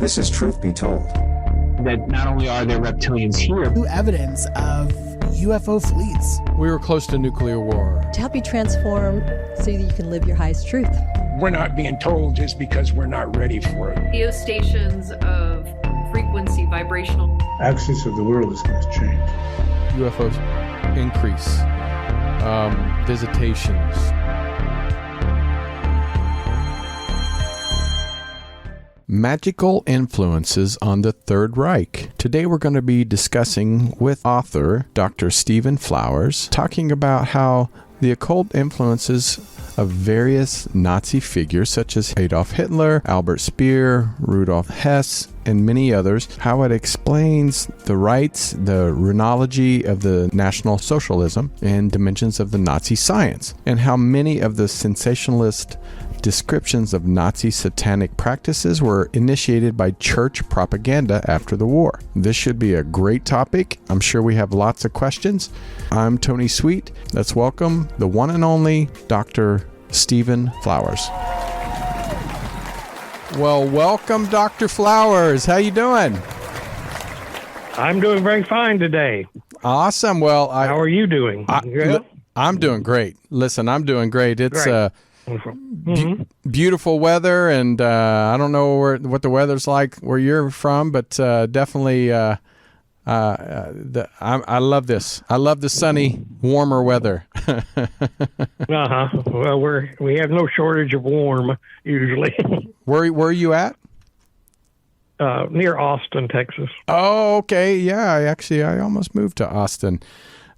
This is Truth Be Told. That not only are there reptilians here, new evidence of UFO fleets. We were close to nuclear war. To help you transform so that you can live your highest truth. We're not being told just because we're not ready for it. Geostations of frequency, vibrational. Axis of the world is going to change. UFOs increase. Visitations. Magical influences on the Third Reich. Today we're going to be discussing with author Dr. Stephen Flowers, talking about how the occult influences of various Nazi figures such as Adolf Hitler, Albert Speer, Rudolf Hess, and many others, how it explains the rites, the runology of the National Socialism, and dimensions of the Nazi science, and how many of the sensationalist descriptions of Nazi satanic practices were initiated by church propaganda after the war. This should be a great topic. I'm sure we have lots of questions. I'm Tony Sweet. Let's welcome the one and only Dr. Stephen Flowers. Well, welcome, Dr. Flowers. How you doing? I'm doing very fine today. Awesome. Well, how are you doing? Good? I'm doing great. Listen, I'm doing great. It's great. Beautiful weather, and I don't know what the weather's like where you're from, but definitely I love this. I love the sunny, warmer weather. Well, we have no shortage of warm usually. Where are you at? Near Austin, Texas. Oh, okay. Yeah, I almost moved to Austin.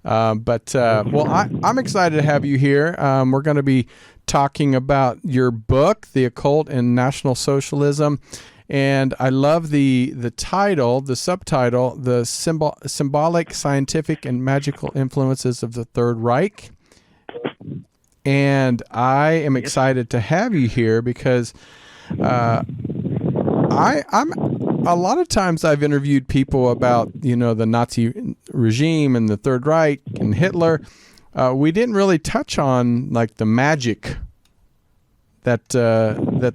But I'm excited to have you here. We're going to be talking about your book, The Occult and National Socialism. And I love the title, the subtitle, the Symbolic, Scientific, and Magical Influences of the Third Reich. And I am excited to have you here because I'm a lot of times I've interviewed people about, the Nazi regime and the Third Reich and Hitler. We didn't really touch on like the magic that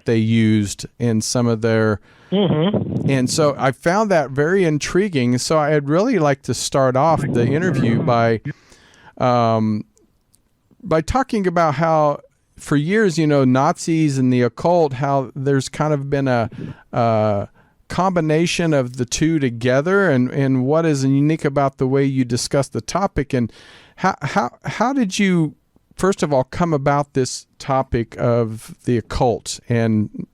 they used in some of their, and so I found that very intriguing. So I'd really like to start off the interview by talking about how for years, Nazis and the occult, how there's kind of been a combination of the two together, and what is unique about the way you discuss the topic, and how did you first of all come about this topic of the occult and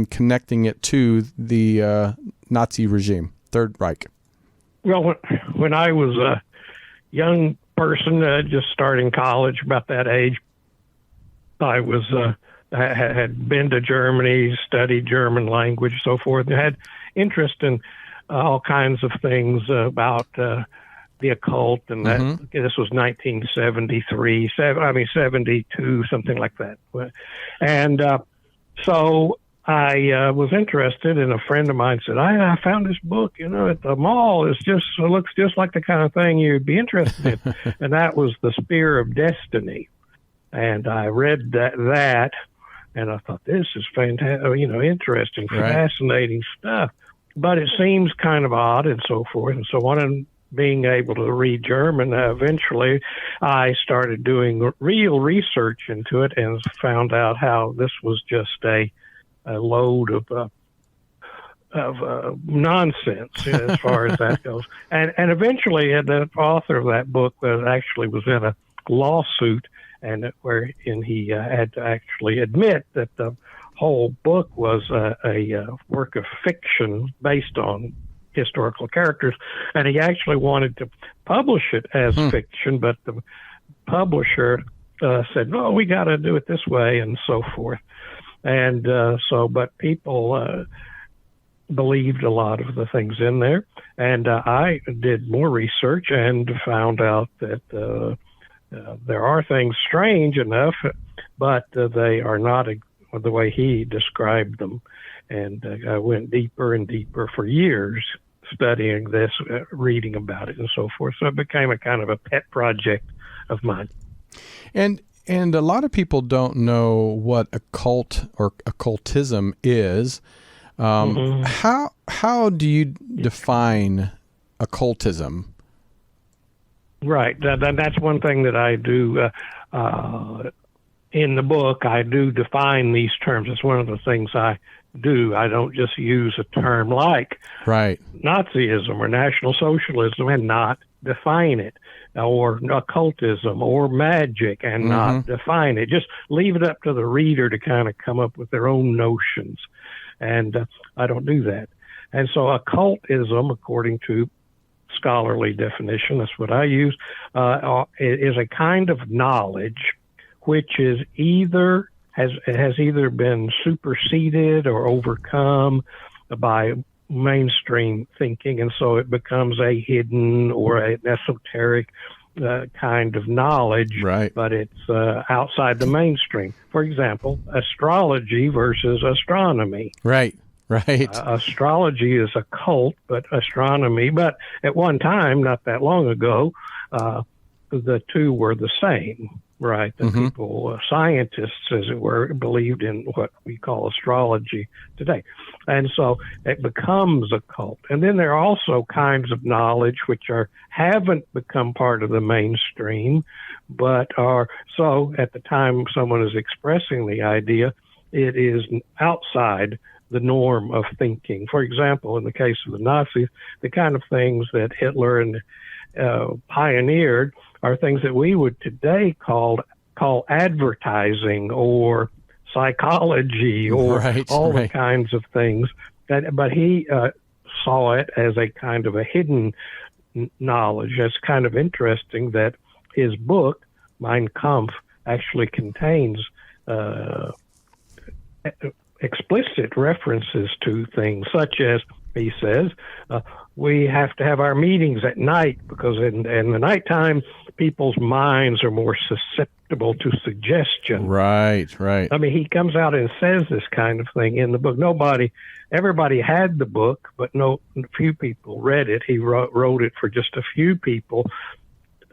connecting it to the Nazi regime, Third Reich? Well, when I was a young person, just starting college, about that age, I was had been to Germany, studied German language, so forth, and had interest in all kinds of things about the occult, and that this was 1973, 72, something like that. And so I was interested, and a friend of mine said, I found this book, at the mall. It looks just like the kind of thing you'd be interested in. And that was The Spear of Destiny. And I read that, and I thought, this is fantastic, interesting, fascinating stuff. But it seems kind of odd and so forth. And so on, being able to read German, eventually I started doing real research into it and found out how this was just a load of nonsense as far as that goes. And eventually the author of that book actually was in a lawsuit, and wherein he had to actually admit that the whole book was a work of fiction based on historical characters, and he actually wanted to publish it as fiction, but the publisher said, no, we got to do it this way, and so forth. And but people believed a lot of the things in there, and I did more research and found out that there are things strange enough, but they are not the way he described them. And I went deeper and deeper for years studying this, reading about it, and so forth. So it became a kind of a pet project of mine. And a lot of people don't know what occult or occultism is. How do you define occultism? Right. That's one thing that I do in the book. I do define these terms. It's one of the things I do. I don't just use a term like Nazism or National Socialism and not define it, or occultism or magic and not define it. Just leave it up to the reader to kind of come up with their own notions. And I don't do that. And so occultism, according to scholarly definition, that's what I use, is a kind of knowledge which is has either been superseded or overcome by mainstream thinking, and so it becomes a hidden or an esoteric kind of knowledge, but it's outside the mainstream. For example, astrology versus astronomy. Right. Astrology is occult, but astronomy, but at one time, not that long ago, the two were the same. Right. The people, scientists, as it were, believed in what we call astrology today. And so it becomes occult. And then there are also kinds of knowledge which haven't become part of the mainstream, but are, so at the time someone is expressing the idea, it is outside the norm of thinking. For example, in the case of the Nazis, the kind of things that Hitler and pioneered are things that we would today call advertising or psychology or the kinds of things. But he saw it as a kind of a hidden knowledge. It's kind of interesting that his book, Mein Kampf, actually contains explicit references to things such as, he says, we have to have our meetings at night because in the nighttime, people's minds are more susceptible to suggestion. Right. I mean, he comes out and says this kind of thing in the book. Everybody had the book, but few people read it. He wrote it for just a few people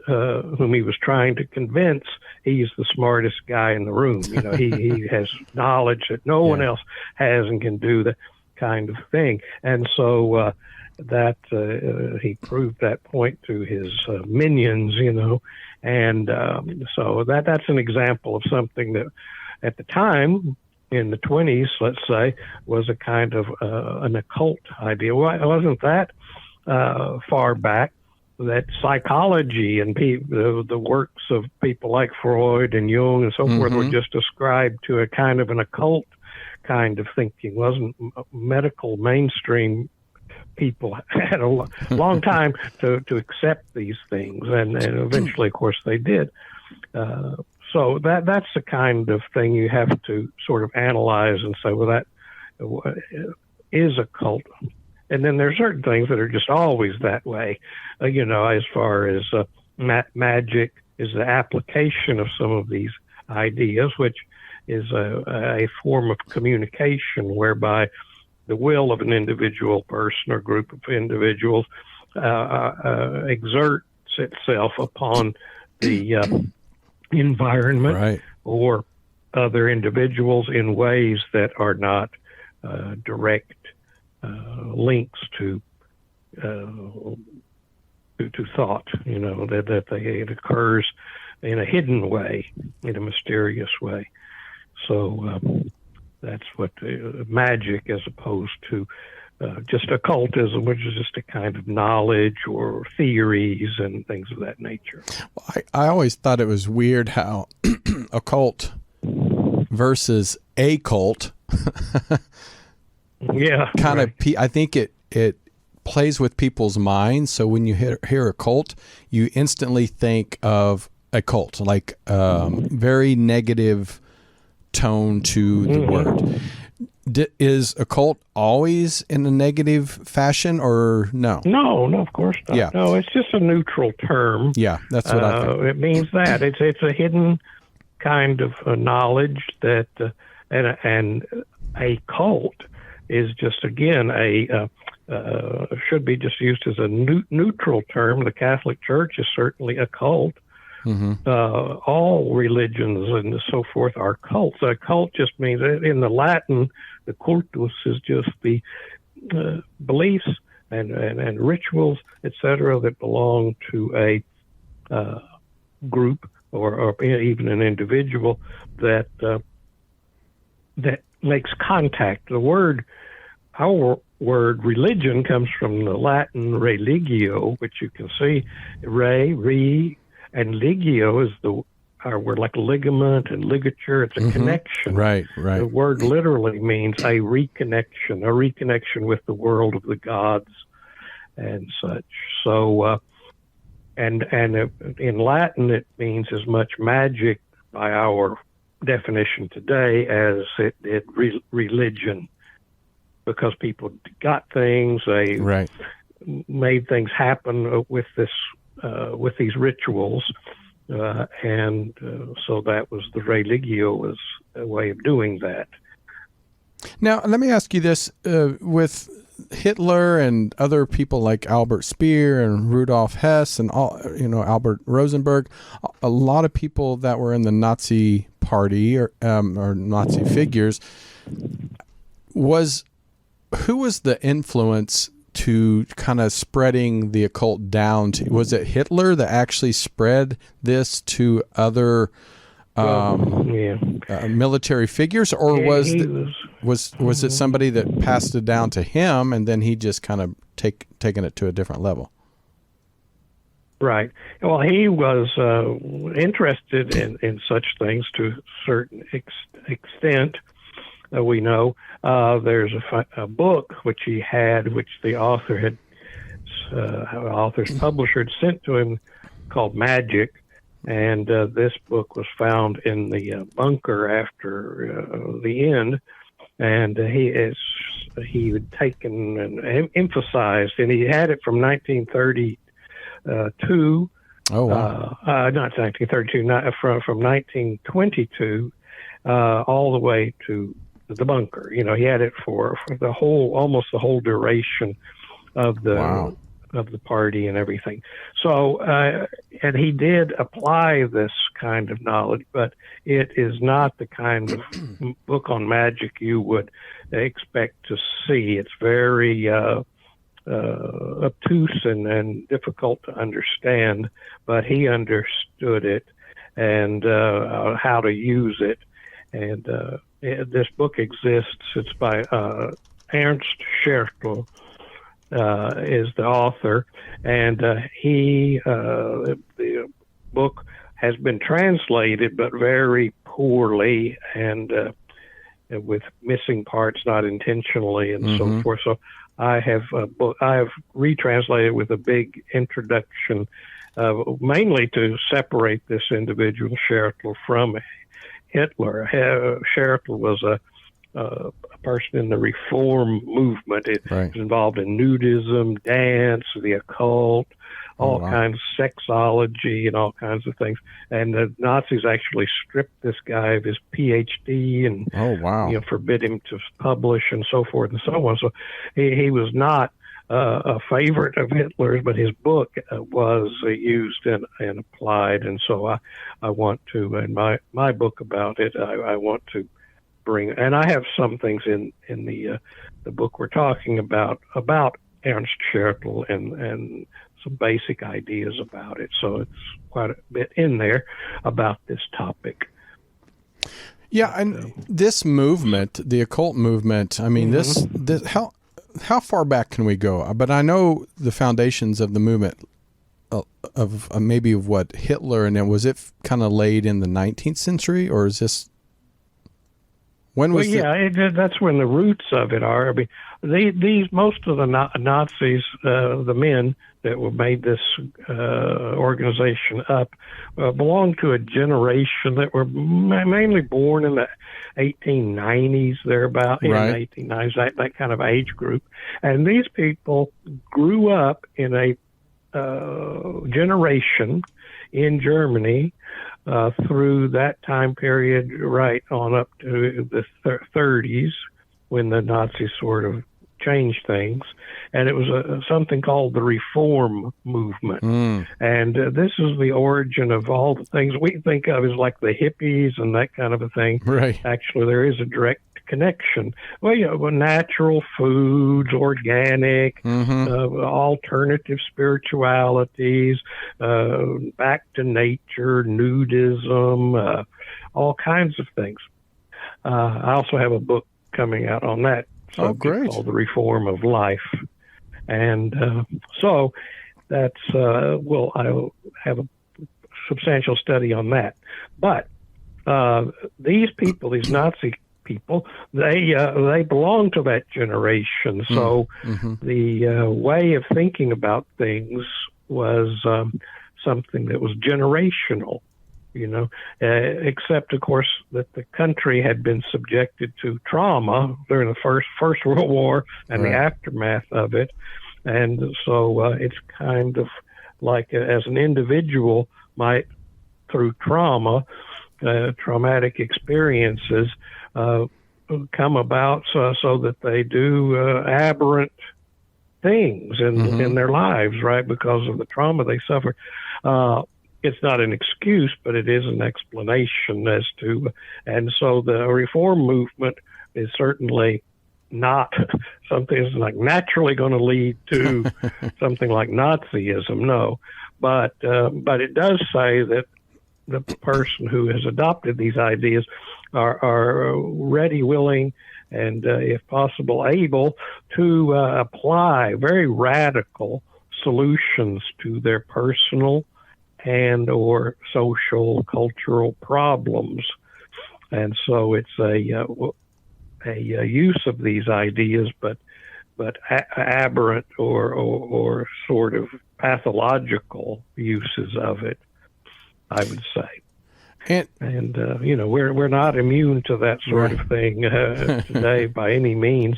whom he was trying to convince he's the smartest guy in the room. You know, he has knowledge that no one else has and can do the kind of thing. And so that he proved that point to his minions, you know, and so that's an example of something that at the time in the 20s, let's say, was a kind of an occult idea. Well, it wasn't that far back that psychology and the works of people like Freud and Jung and so forth were just ascribed to a kind of an occult kind of thinking. It wasn't medical mainstream. People had a long time to accept these things, and eventually, of course, they did. So that's the kind of thing you have to sort of analyze and say, well, that is occult. And then there's certain things that are just always that way, you know, as far as magic is the application of some of these ideas, which is a form of communication whereby the will of an individual person or group of individuals exerts itself upon the environment or other individuals in ways that are not direct links to thought. You know, that it occurs in a hidden way, in a mysterious way. So that's what magic, as opposed to just occultism, which is just a kind of knowledge or theories and things of that nature. I always thought it was weird how occult versus a cult. Kind of. I think it plays with people's minds. So when you hear a cult, you instantly think of a cult, like very negative tone to the word. Is occult always in a negative fashion, or no? No, of course not. Yeah. No, it's just a neutral term. Yeah, that's what I think. It means that it's a hidden kind of knowledge that, and a cult is just, again, should be just used as a neutral term. The Catholic Church is certainly a cult, all religions and so forth are cults. A cult just means, in the Latin, the cultus is just the beliefs and rituals, etc., that belong to a group or even an individual that makes contact. Our word religion comes from the Latin religio, which you can see, re, and ligio is our word, like ligament and ligature. It's a connection. Right. The word literally means a reconnection with the world of the gods and such. So, and in Latin, it means as much magic by our definition today as it did religion, because people got things, they made things happen with these rituals, and so that was the religio, was a way of doing that. Now, let me ask you this: with Hitler and other people like Albert Speer and Rudolf Hess and Albert Rosenberg, a lot of people that were in the Nazi party or Nazi figures, who was the influence to kind of spreading the occult down to? Was it Hitler that actually spread this to other military figures, or was it somebody that passed it down to him and then he just kind of taken it to a different level? Right. Well, he was interested in such things to a certain extent. We know there's a book which he had, which the author's publisher had sent to him, called Magic, and this book was found in the bunker after the end, and he had taken and emphasized, and he had it from 1932. Oh, wow. Not 1932, from 1922 all the way to the bunker. He had it for almost the whole duration of the party and everything. So, and he did apply this kind of knowledge, but it is not the kind of book on magic you would expect to see. It's very obtuse and difficult to understand, but he understood it and how to use it. And this book exists. It's by Ernst Schertl. Is the author, and the book has been translated, but very poorly, and with missing parts, not intentionally, and so forth. So I have retranslated with a big introduction, mainly to separate this individual Schertl from Hitler. Schertl was a person in the Reform movement. It was involved in nudism, dance, the occult, all kinds of sexology and all kinds of things. And the Nazis actually stripped this guy of his PhD and forbid him to publish and so forth and so on. So he was not a favorite of Hitler's, but his book was used and applied. And so I want to, in my book about it, I want to bring, and I have some things in the book we're talking about Ernst Schertl and some basic ideas about it. So it's quite a bit in there about this topic. Yeah, and this movement, the occult movement, I mean, this how far back can we go? But I know the foundations of the movement of maybe of what Hitler, and then was it kind of laid in the 19th century, or is this? When was that's when the roots of it are. I mean, most of the Nazis, the men that made this organization up, belonged to a generation that were mainly born in the 1890s, thereabout, in the 1890s, that kind of age group. And these people grew up in a generation in Germany through that time period, right on up to the 30s, when the Nazis sort of change things. And it was something called the Reform Movement. And this is the origin of all the things we think of as like the hippies and that kind of a thing. Right. Actually, there is a direct connection. Well, natural foods, organic, alternative spiritualities, back to nature, nudism, all kinds of things. I also have a book coming out on that subject called The Reform of Life. And so that's, I'll have a substantial study on that. But these people, these Nazi people, they belong to that generation. So the way of thinking about things was something that was generational, except, of course, that the country had been subjected to trauma during the First World War and the aftermath of it. And so it's kind of like as an individual might, through trauma, traumatic experiences, come about so that they do aberrant things in their lives, right, because of the trauma they suffer. It's not an excuse, but it is an explanation as to, and so the Reform Movement is certainly not something that's like naturally going to lead to something like Nazism, no. But it does say that the person who has adopted these ideas are ready, willing, and if possible, able to apply very radical solutions to their personal and or social, cultural problems. And so it's a use of these ideas, but aberrant or sort of pathological uses of it, I would say. And we're not immune to that sort of thing today by any means.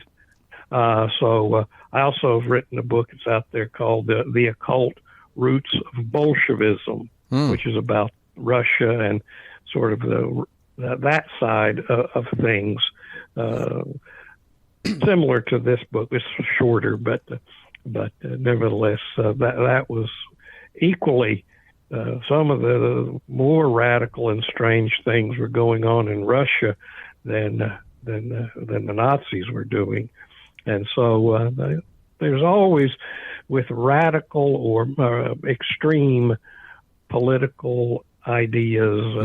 So I also have written a book that's out there called The Occult Roots of Bolshevism, which is about Russia and sort of that side of things. Similar to this book, it's shorter, but nevertheless, that was equally some of the more radical and strange things were going on in Russia than the Nazis were doing, and so there's always, with radical or extreme political ideas,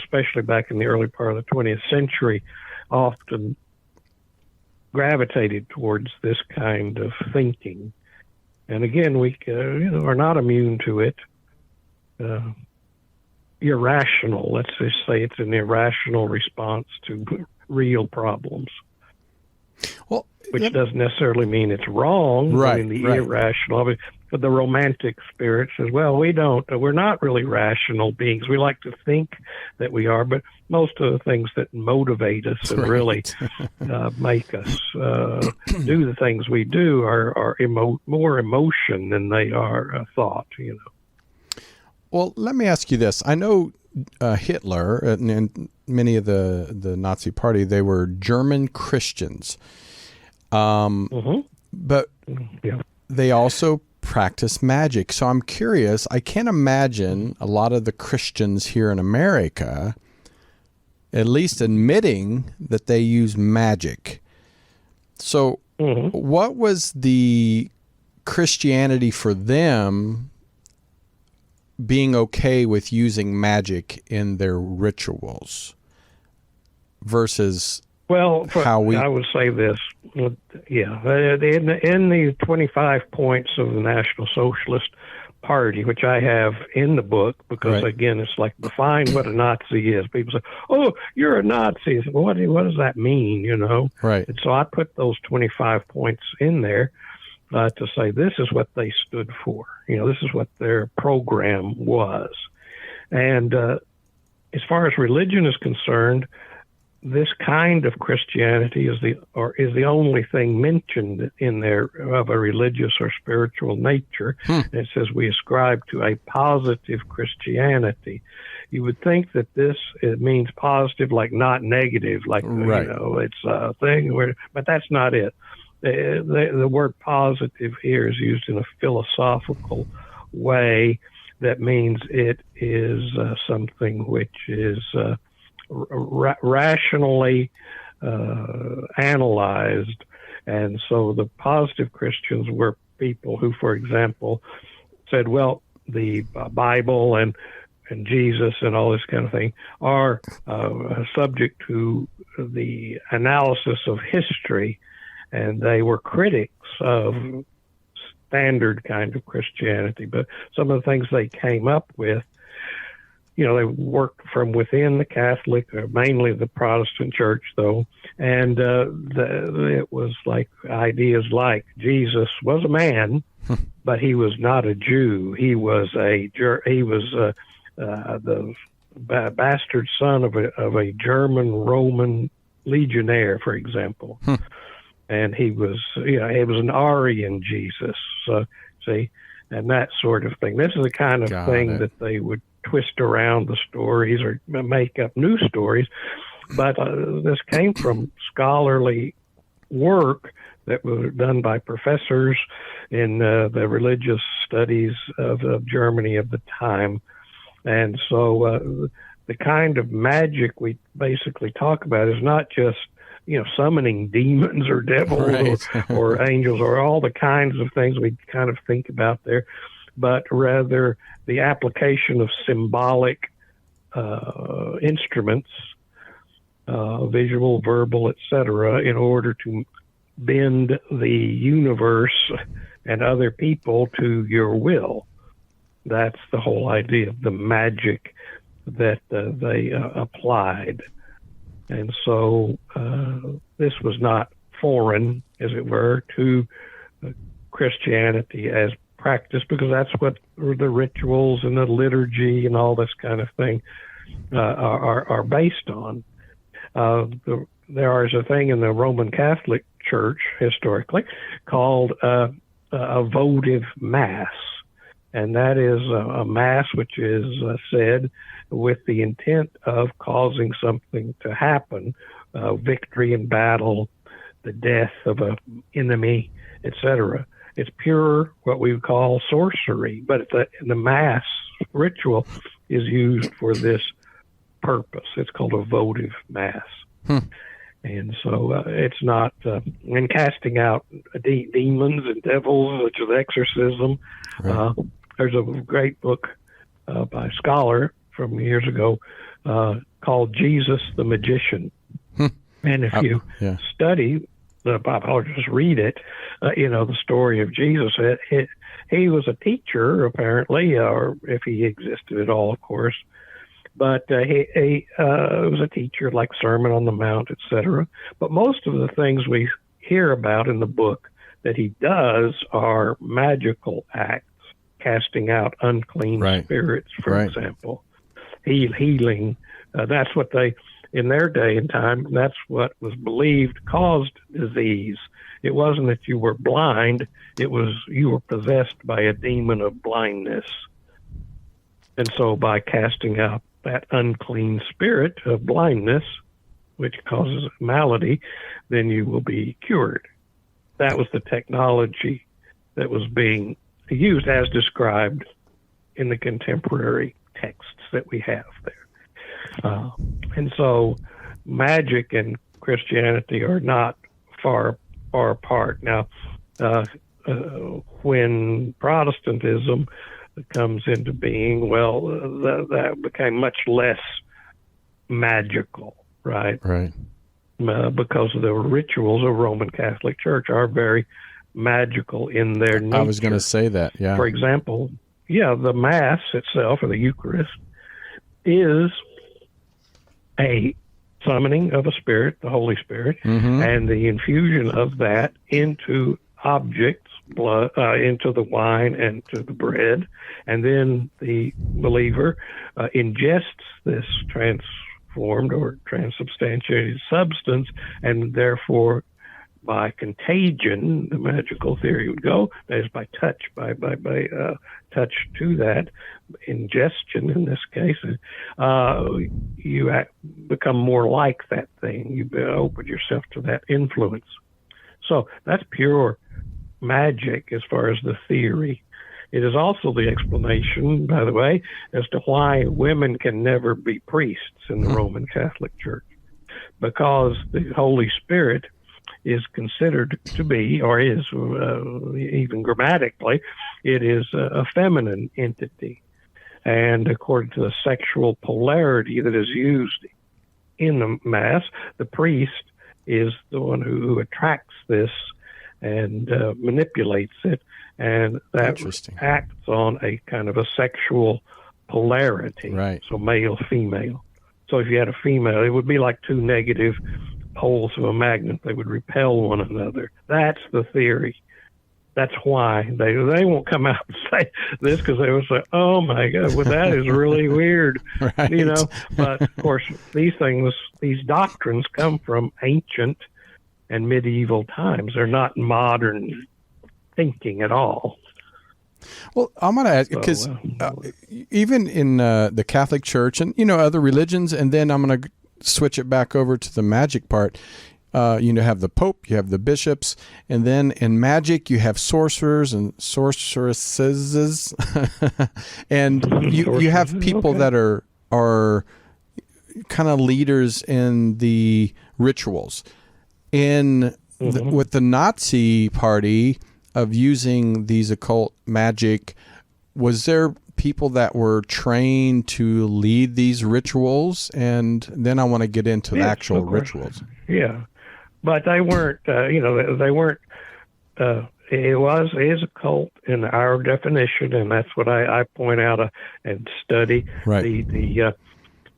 especially back in the early part of the 20th century, often gravitated towards this kind of thinking. And again, we are not immune to it. Irrational, let's just say it's an irrational response to real problems. Well, which doesn't necessarily mean it's wrong. Right, I mean, the irrational of it. But the romantic spirit says, well, we're not really rational beings. We like to think that we are, but most of the things that motivate us and really make us do the things we do are more emotion than they are thought, Well, let me ask you this. I know Hitler and many of the Nazi party, they were German Christians. But they also practice magic. So I'm curious, I can't imagine a lot of the Christians here in America at least admitting that they use magic. So what was the Christianity for them being okay with using magic in their rituals versus how we... I would say this. Yeah, in the 25 points of the National Socialist Party, which I have in the book, because again, it's like define what a Nazi is. People say, "Oh, you're a Nazi." Well, what does that mean? Right. And so I put those 25 points in there to say this is what they stood for. This is what their program was. And as far as religion is concerned, this kind of Christianity is the only thing mentioned in there of a religious or spiritual nature. It says we ascribe to a positive Christianity. You would think that it means positive, like not negative, like it's a thing but that's not it. the word positive here is used in a philosophical way that means it is something which is rationally analyzed. And so the positive Christians were people who, for example, said, well, the Bible and Jesus and all this kind of thing are subject to the analysis of history, and they were critics of standard kind of Christianity. But some of the things they came up with, they worked from within the Catholic, or mainly the Protestant church, though, and it was like ideas like Jesus was a man, but he was not a Jew. He was the bastard son of a German Roman legionnaire, for example. And he was an Aryan Jesus, see, and that sort of thing. This is the kind of thing that they would twist around the stories or make up new stories. But this came from scholarly work that was done by professors in the religious studies of Germany of the time. And so the kind of magic we basically talk about is not just summoning demons or devils or angels or all the kinds of things we kind of think about there, but rather the application of symbolic instruments, visual, verbal, etc., in order to bend the universe and other people to your will. That's the whole idea of the magic that they applied. And so this was not foreign, as it were, to Christianity as practice, because that's what the rituals and the liturgy and all this kind of thing are based on. There is a thing in the Roman Catholic Church historically called a votive mass, and that is a mass which is said with the intent of causing something to happen, victory in battle, the death of an enemy, etc. It's pure, what we would call sorcery, but the mass ritual is used for this purpose. It's called a votive mass. And so it's not, in casting out demons and devils, such as exorcism. Right. There's a great book by a scholar from years ago called Jesus the Magician. And if you study the Bible, or just read it, the story of Jesus, he was a teacher, apparently, or if he existed at all, of course. But he was a teacher, like Sermon on the Mount, etc. But most of the things we hear about in the book that he does are magical acts, casting out unclean spirits, for example, healing. That's what they, in their day and time, that's what was believed caused disease. It wasn't that you were blind, it was you were possessed by a demon of blindness. And so by casting out that unclean spirit of blindness, which causes malady, then you will be cured. That was the technology that was being used as described in the contemporary texts that we have there. And so magic and Christianity are not far apart. Now, when Protestantism comes into being, well, that became much less magical, right? Right. Because of the rituals of Roman Catholic Church are very magical in their nature. I was going to say that, yeah. For example, the Mass itself, or the Eucharist, is a summoning of a spirit, the Holy Spirit, and the infusion of that into objects, blood, into the wine and to the bread, and then the believer ingests this transformed or transubstantiated substance, and therefore by contagion, the magical theory would go, that is by touch, by touch to that, ingestion in this case, you become more like that thing. You open yourself to that influence. So that's pure magic as far as the theory. It is also the explanation, by the way, as to why women can never be priests in the Roman Catholic Church, because the Holy Spirit is considered to be, or is even grammatically, it is a feminine entity. And according to the sexual polarity that is used in the Mass, the priest is the one who attracts this and manipulates it, and that acts on a kind of a sexual polarity. Right. So male, female. So if you had a female, it would be like two negative poles of a magnet. They would repel one another. That's the theory. That's why they won't come out and say this, because they will say, "Oh my God, well that is really weird," right. you know. But of course, these doctrines come from ancient and medieval times. They're not modern thinking at all. Well, I'm going to ask, because even in the Catholic Church and, other religions, and then I'm going to switch it back over to the magic part. You have the Pope, you have the bishops, and then in magic you have sorcerers and sorceresses, and you have people that are kind of leaders in the rituals. With the Nazi Party of using these occult magic, was there people that were trained to lead these rituals? And then I want to get into the actual rituals. Yeah, but they weren't. They weren't. It is occult in our definition, and that's what I point out and study. Right.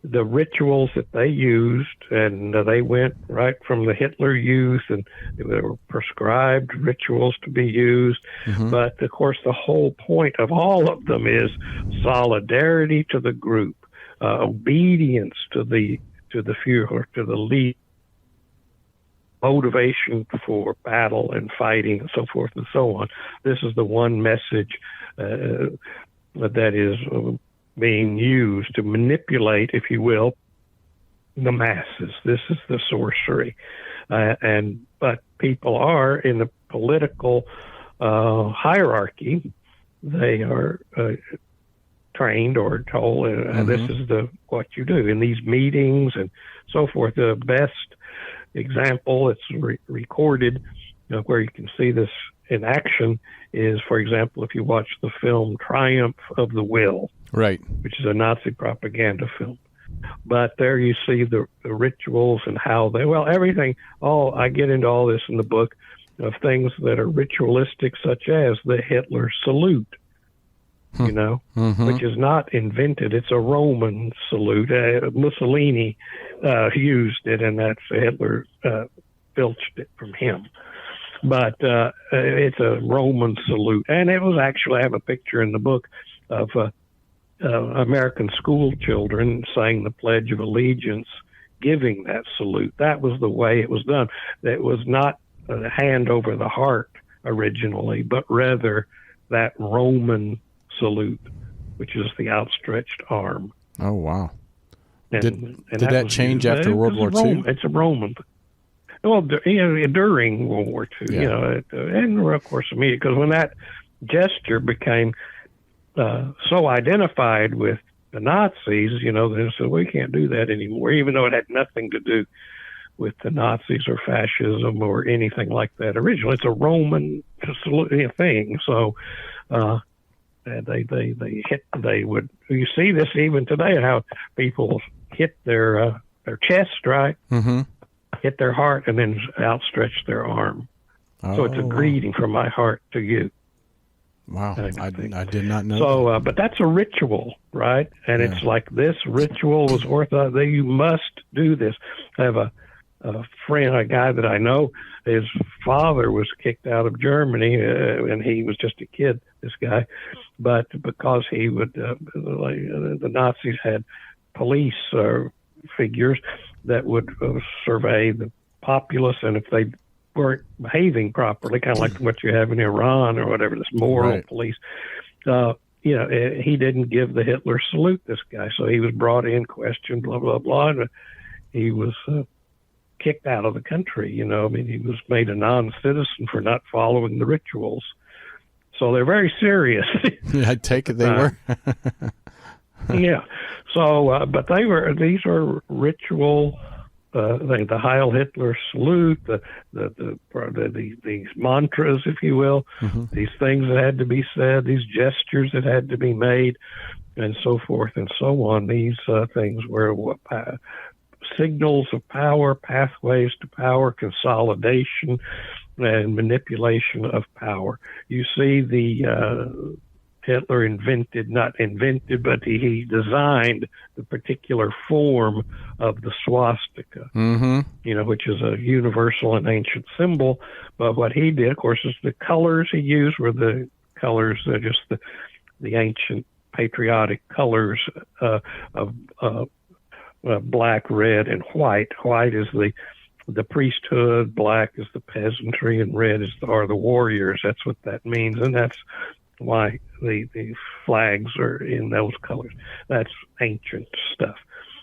The rituals that they used, and they went right from the Hitler Youth, and there were prescribed rituals to be used. Mm-hmm. But of course, the whole point of all of them is solidarity to the group, obedience to the Führer, to the lead, motivation for battle and fighting, and so forth and so on. This is the one message that is being used to manipulate, if you will, the masses. This is the sorcery. But people are in the political hierarchy. They are trained or told, this is what you do in these meetings and so forth. The best example, it's recorded, where you can see this in action, is, for example, if you watch the film Triumph of the Will, right, which is a Nazi propaganda film. But there you see the rituals and how everything. I get into all this in the book of things that are ritualistic, such as the Hitler salute, which is not invented. It's a Roman salute. Mussolini used it, and that's Hitler filched it from him. But it's a Roman salute. And it was actually, I have a picture in the book of American school children saying the Pledge of Allegiance, giving that salute. That was the way it was done. It was not a hand over the heart originally, but rather that Roman salute, which is the outstretched arm. Oh, wow. And did that change after World War II? It's a Roman. Well, during World War II, and of course, because when that gesture became so identified with the Nazis, they said, we can't do that anymore, even though it had nothing to do with the Nazis or fascism or anything like that originally. It's a Roman thing. So they would, you see this even today, how people hit their chest, right? Mm-hmm. Hit their heart and then outstretch their arm. So it's a greeting from my heart to you. Wow, I did not know. So, but that's a ritual, right? And it's like this ritual was orthodox. You must do this. I have a friend, a guy that I know. His father was kicked out of Germany, and he was just a kid. This guy, but because he would, the Nazis had police figures that would survey the populace, and if they weren't behaving properly, kind of like what you have in Iran or whatever, this moral police, he didn't give the Hitler salute, this guy. So he was brought in, questioned, blah, blah, blah. And he was kicked out of the country. You know, I mean, he was made a non-citizen for not following the rituals. So they're very serious. Yeah, I take it they were. Yeah. So, but these were ritual. The Heil Hitler salute, these mantras, if you will, these things that had to be said, these gestures that had to be made, and so forth and so on. These things were signals of power, pathways to power, consolidation, and manipulation of power. You see, Hitler not invented, but he designed the particular form of the swastika, you know, which is a universal and ancient symbol. But what he did, of course, is the colors he used were the colors, just the ancient patriotic colors of black, red, and white. White is the priesthood, black is the peasantry, and red are the warriors. That's what that means, and that's why the flags are in those colors. That's ancient stuff.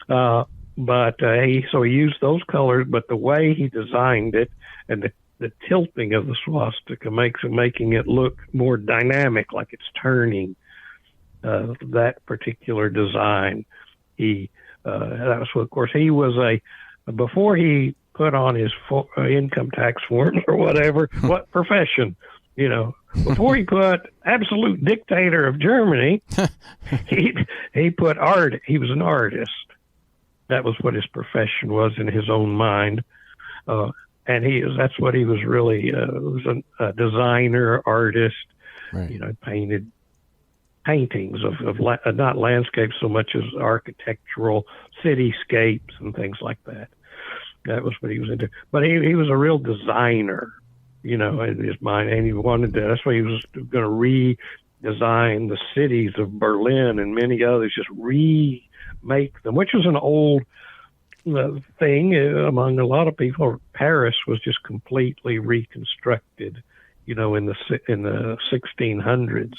But he used those colors, but the way he designed it and the tilting of the swastika making it look more dynamic, like it's turning. That particular design, that was what, of course, he was before he put on his income tax forms or whatever, what profession, you know, before he put absolute dictator of Germany, he put art. He was an artist. That was what his profession was in his own mind. And that's what he was really, was a designer, artist, right. You know, painted paintings of not landscapes so much as architectural cityscapes and things like that. That was what he was into. But he was a real designer, you know, in his mind, and he wanted to. That's why he was going to redesign the cities of Berlin and many others, just remake them, which was an old thing among a lot of people. Paris was just completely reconstructed, you know, in the 1600s,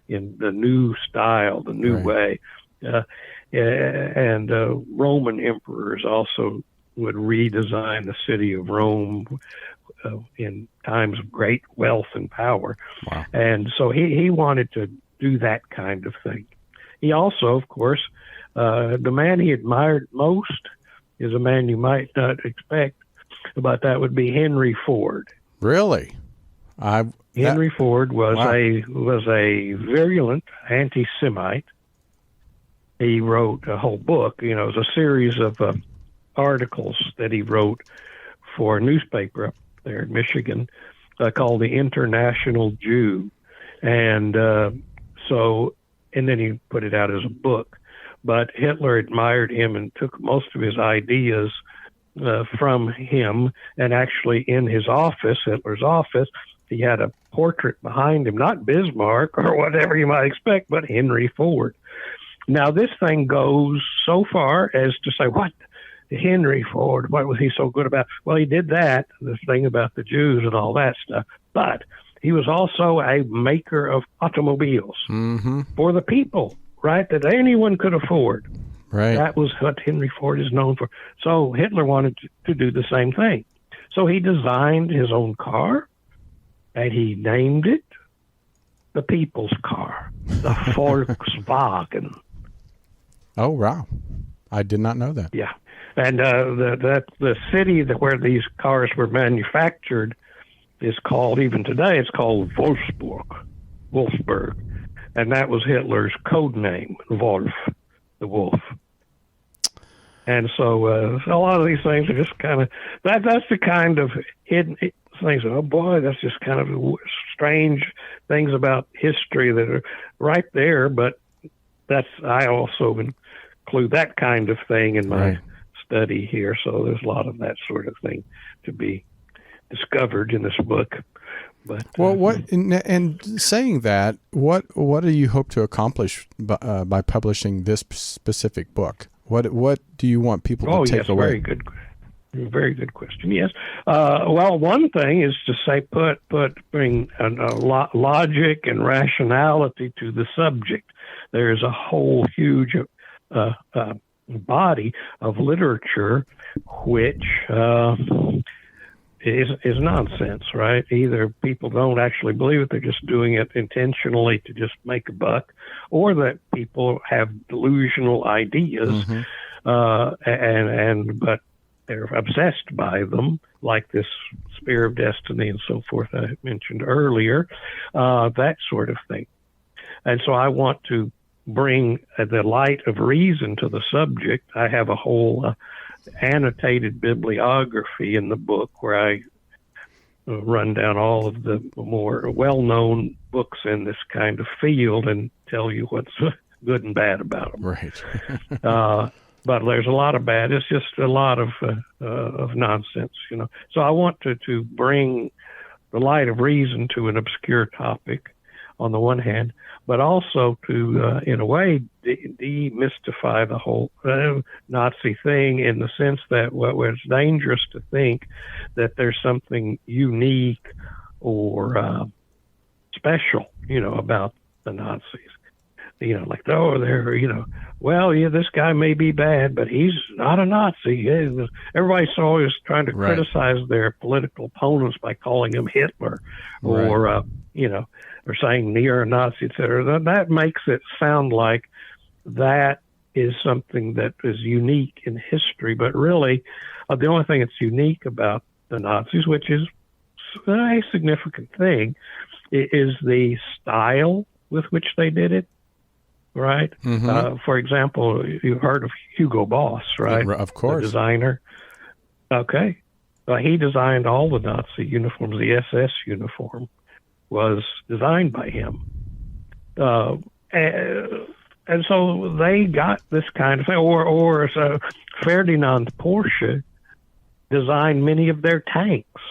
in the new style, the new way, and Roman emperors also would redesign the city of Rome in times of great wealth and power. Wow. And so he wanted to do that kind of thing. He also, of course, the man he admired most is a man you might not expect, but that would be Henry Ford. Really? Henry Ford was a virulent anti-Semite. He wrote a whole book, you know, it was a series of articles that he wrote for a newspaper up there in Michigan called The International Jew. And and then he put it out as a book. But Hitler admired him and took most of his ideas from him. And actually in his office, Hitler's office, he had a portrait behind him, not Bismarck or whatever you might expect, but Henry Ford. Now, this thing goes so far as to say, what? Henry Ford, what was he so good about? Well, he did that, this thing about the Jews and all that stuff, but he was also a maker of automobiles for the people, right, that anyone could afford. Right. That was what Henry Ford is known for. So Hitler wanted to do the same thing. So he designed his own car, and he named it the people's car, the Volkswagen. Oh, wow. I did not know that. Yeah. And the city where these cars were manufactured is called, even today, it's called Wolfsburg. And that was Hitler's code name, Wolf, the wolf. And so a lot of these things are just kind of, that's the kind of hidden things. Oh, boy, that's just kind of strange things about history that are right there. But I also include that kind of thing in my study here. So there's a lot of that sort of thing to be discovered in this book. But and saying that, what do you hope to accomplish by publishing this specific book? What do you want people to take away? Very good question. Yes. Well, one thing is to say bring logic and rationality to the subject. There's a whole huge body of literature which is nonsense, right? Either people don't actually believe it, they're just doing it intentionally to just make a buck, or that people have delusional ideas, but they're obsessed by them, like this Spear of Destiny and so forth I mentioned earlier, that sort of thing. And so I want to bring the light of reason to the subject. I have a whole annotated bibliography in the book where I run down all of the more well-known books in this kind of field and tell you what's good and bad about them. Right. But there's a lot of bad. It's just a lot of nonsense, you know. So I want to bring the light of reason to an obscure topic on the one hand, but also to, in a way, demystify the whole Nazi thing, in the sense that it's dangerous to think that there's something unique or special, you know, about the Nazis. You know, like, oh, they're, you know, well, yeah, this guy may be bad, but he's not a Nazi. Everybody's always trying to criticize their political opponents by calling him Hitler, or, you know, or saying neo-Nazi, et cetera. That makes it sound like that is something that is unique in history. But really, the only thing that's unique about the Nazis, which is a significant thing, is the style with which they did it. Right. For example, you've heard of Hugo Boss, right? Of course. The designer. Okay. He designed all the Nazi uniforms. The SS uniform was designed by him. And so they got this kind of thing. Or Ferdinand Porsche designed many of their tanks,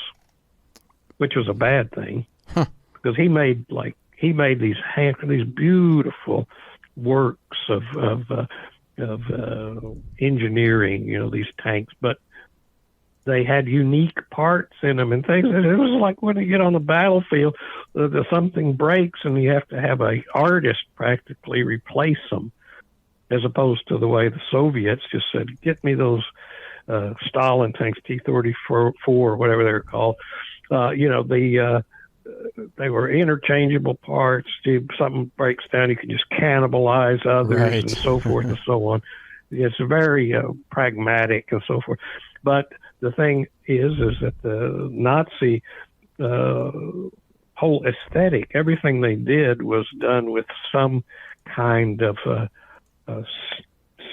which was a bad thing, because he made these beautiful works of engineering, you know, these tanks, but they had unique parts in them and things. And it was like when you get on the battlefield, something breaks and you have to have an artist practically replace them, as opposed to the way the Soviets just said, get me those Stalin tanks, T-34, whatever they're called. You know, they were interchangeable parts. If something breaks down, you can just cannibalize others, and so forth and so on. It's very pragmatic and so forth. But the thing is that the Nazi whole aesthetic, everything they did was done with some kind of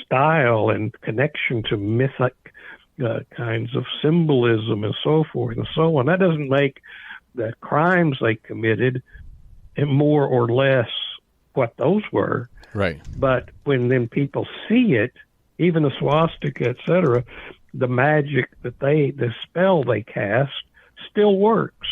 style and connection to mythic kinds of symbolism and so forth and so on. That doesn't make the crimes they committed more or less what those were. Right. But when then people see it, even the swastika, etc., the magic that the spell they cast still works.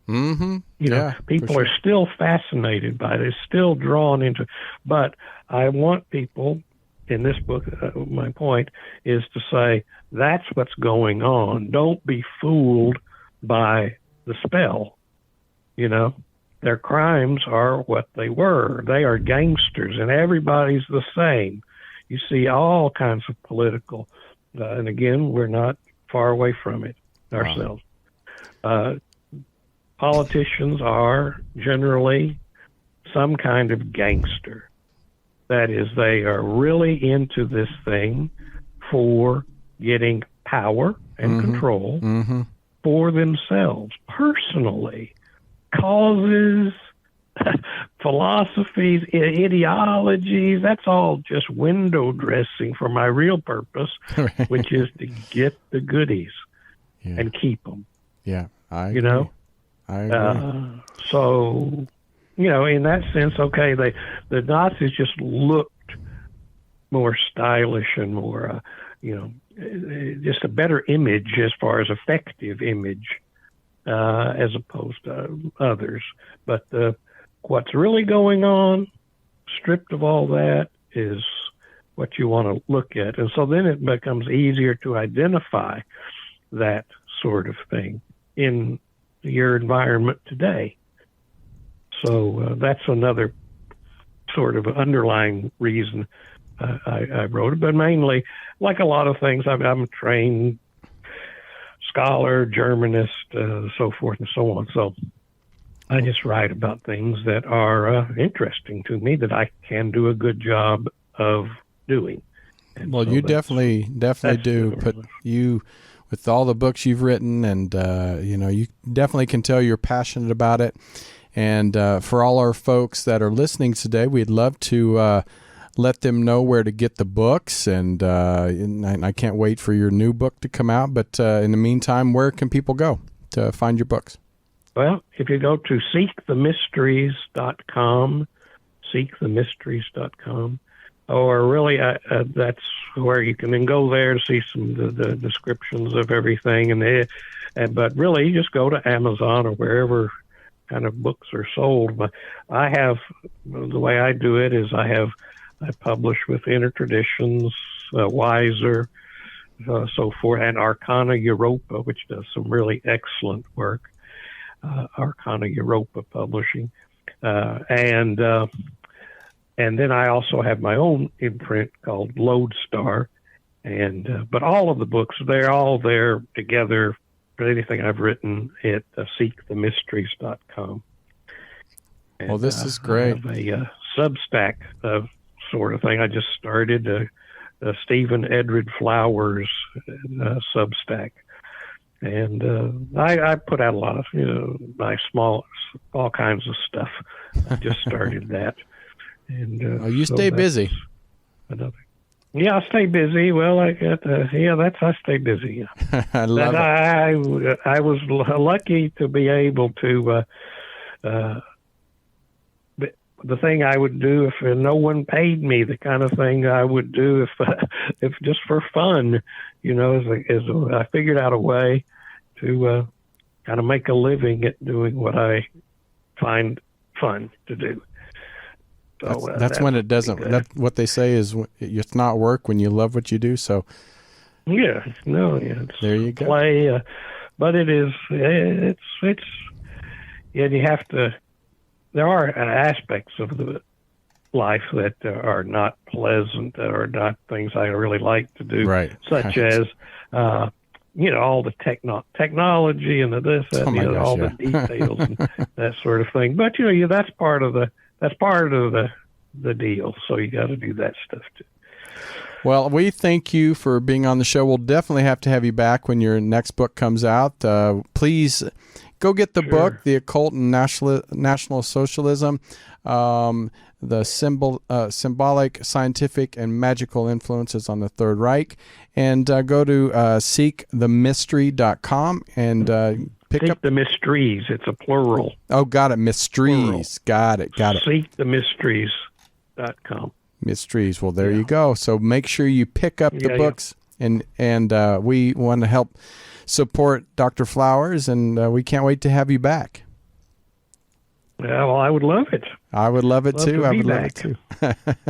You know, people are still fascinated by it, still drawn into it. But I want people in this book, my point is to say that's what's going on. Don't be fooled by the spell. You know, their crimes are what they were. They are gangsters, and everybody's the same. You see all kinds of political, and again, we're not far away from it ourselves. Politicians are generally some kind of gangster. That is, they are really into this thing for getting power and control for themselves, personally. Causes, philosophies, ideologies, that's all just window dressing for my real purpose, which is to get the goodies and keep them. Yeah, I agree. You know? I agree. So, you know, in that sense, okay, the Nazis just looked more stylish and more, you know, just a better image as far as effective image as opposed to others. But what's really going on, stripped of all that, is what you want to look at. And so then it becomes easier to identify that sort of thing in your environment today. So that's another sort of underlying reason I wrote it, but mainly, like a lot of things, I'm a trained scholar, Germanist, so forth and so on. So I just write about things that are interesting to me that I can do a good job of doing. And well, so you definitely do. Put you with all the books you've written, and you definitely can tell you're passionate about it. And for all our folks that are listening today, we'd love to let them know where to get the books. And I can't wait for your new book to come out. But in the meantime, where can people go to find your books? Well, if you go to seekthemysteries.com, seekthemysteries.com, or really that's where you can then go there to see some of the descriptions of everything. But really, you just go to Amazon or wherever kind of books are sold. But the way I do it is I publish with Inner Traditions, Wiser, so forth, and Arcana Europa, which does some really excellent work. Arcana Europa Publishing, and then I also have my own imprint called Lodestar, but all of the books, they're all there together. For anything I've written at seekthemysteries.com. Well, this is great. I have a Substack sort of thing. I just started Stephen Edred Flowers Substack. And I put out a lot of nice all kinds of stuff. I just started that. And you stay busy. Yeah, I stay busy. Well, I stay busy. Yeah. I love it. I was lucky to be able to. The thing I would do if no one paid me, the kind of thing I would do if just for fun, is I figured out a way to kind of make a living at doing what I find fun to do. So, that's when it doesn't. That's what they say is it's not work when you love what you do. So yeah, there you go. Play, but it is. It's. You have to. There are aspects of the life that are not pleasant or not things I really like to do, right? Such as, all the technology and the this, that, all the details and that sort of thing. But that's part of the deal. So you got to do that stuff too. Well, we thank you for being on the show. We'll definitely have to have you back when your next book comes out. Please go get the book, The Occult and National Socialism, the Symbolic, Scientific, and Magical Influences on the Third Reich. And go to seekthemystery.com and pick up the mysteries. It's a plural. Oh, got it. Mysteries. Got it. Seekthemysteries.com. Mysteries. Well, there you go. So make sure you pick up the books, and we want to help support Dr. Flowers, and we can't wait to have you back. Yeah, well, I would love it. I would love it too. I would love it too.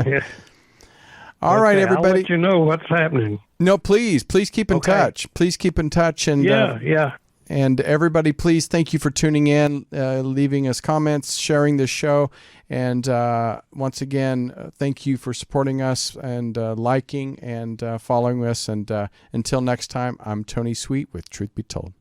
Yeah. All right, everybody. I'll let you know what's happening. No, please keep in touch. Please keep in touch, and and everybody, please, thank you for tuning in, leaving us comments, sharing this show. And once again, thank you for supporting us and liking and following us. And until next time, I'm Tony Sweet with Truth Be Told.